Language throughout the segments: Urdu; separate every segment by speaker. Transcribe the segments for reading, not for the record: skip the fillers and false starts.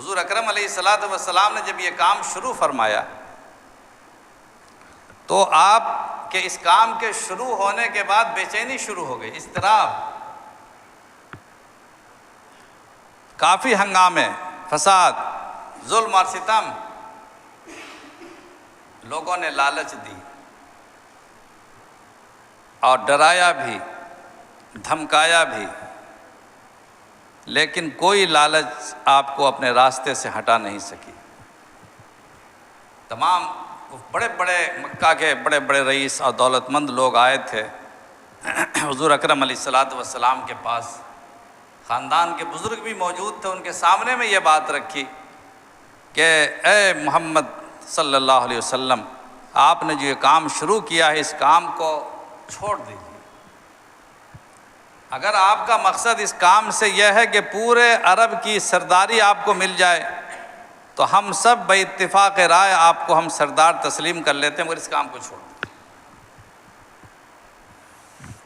Speaker 1: حضور اکرم علیہ الصلوۃ والسلام نے جب یہ کام شروع فرمایا تو آپ کے اس کام کے شروع ہونے کے بعد بے چینی شروع ہو گئی، اضطراب، کافی ہنگامے، فساد، ظلم اور ستم۔ لوگوں نے لالچ دی اور ڈرایا بھی، دھمکایا بھی، لیکن کوئی لالچ آپ کو اپنے راستے سے ہٹا نہیں سکی۔ تمام بڑے بڑے مکہ کے بڑے بڑے رئیس اور دولت مند لوگ آئے تھے حضور اکرم علیہ الصلوۃ والسلام کے پاس، خاندان کے بزرگ بھی موجود تھے، ان کے سامنے میں یہ بات رکھی کہ اے محمد صلی اللہ علیہ وسلم، آپ نے جو یہ کام شروع کیا ہے اس کام کو چھوڑ دیجیے۔ اگر آپ کا مقصد اس کام سے یہ ہے کہ پورے عرب کی سرداری آپ کو مل جائے تو ہم سب بے اتفاق رائے آپ کو ہم سردار تسلیم کر لیتے ہیں، مگر اس کام کو چھوڑ دیں۔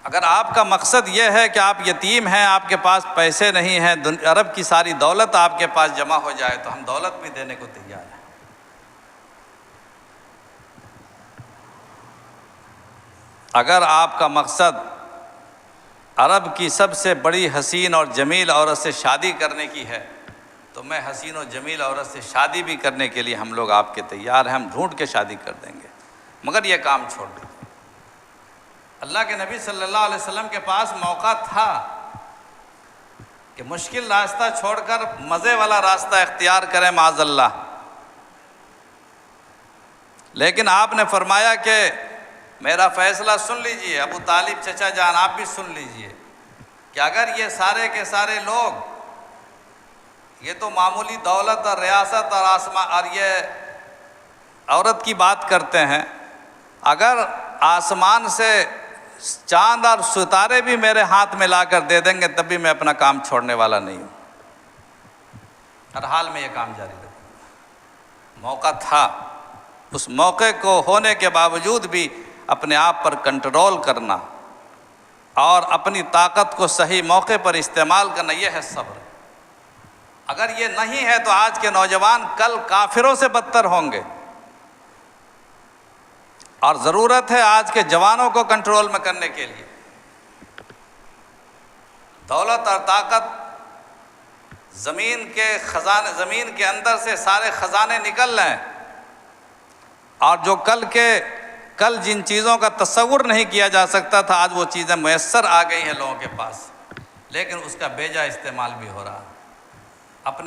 Speaker 1: اگر آپ کا مقصد یہ ہے کہ آپ یتیم ہیں، آپ کے پاس پیسے نہیں ہیں، عرب کی ساری دولت آپ کے پاس جمع ہو جائے تو ہم دولت بھی دینے کو تیار ہیں۔ اگر آپ کا مقصد عرب کی سب سے بڑی حسین اور جمیل عورت سے شادی کرنے کی ہے تو میں حسین و جمیل عورت سے شادی بھی کرنے کے لیے ہم لوگ آپ کے تیار ہیں، ہم ڈھونڈ کے شادی کر دیں گے، مگر یہ کام چھوڑ دیں۔ اللہ کے نبی صلی اللہ علیہ وسلم کے پاس موقع تھا کہ مشکل راستہ چھوڑ کر مزے والا راستہ اختیار کریں معاذ اللہ، لیکن آپ نے فرمایا کہ میرا فیصلہ سن لیجئے، ابو طالب چچا جان آپ بھی سن لیجئے کہ اگر یہ سارے کے سارے لوگ یہ تو معمولی دولت اور ریاست اور آسمان اور یہ عورت کی بات کرتے ہیں، اگر آسمان سے چاند اور ستارے بھی میرے ہاتھ میں لا کر دے دیں گے تب بھی میں اپنا کام چھوڑنے والا نہیں ہوں، ہر حال میں یہ کام جاری رکھوں گا۔ موقع تھا، اس موقع کو ہونے کے باوجود بھی اپنے آپ پر کنٹرول کرنا اور اپنی طاقت کو صحیح موقع پر استعمال کرنا، یہ ہے صبر۔ اگر یہ نہیں ہے تو آج کے نوجوان کل کافروں سے بدتر ہوں گے، اور ضرورت ہے آج کے جوانوں کو کنٹرول میں کرنے کے لیے۔ دولت اور طاقت زمین کے خزانے، زمین کے اندر سے سارے خزانے نکل رہے ہیں، اور جو کل جن چیزوں کا تصور نہیں کیا جا سکتا تھا آج وہ چیزیں میسر آ گئی ہیں لوگوں کے پاس، لیکن اس کا بیجا استعمال بھی ہو رہا ہے۔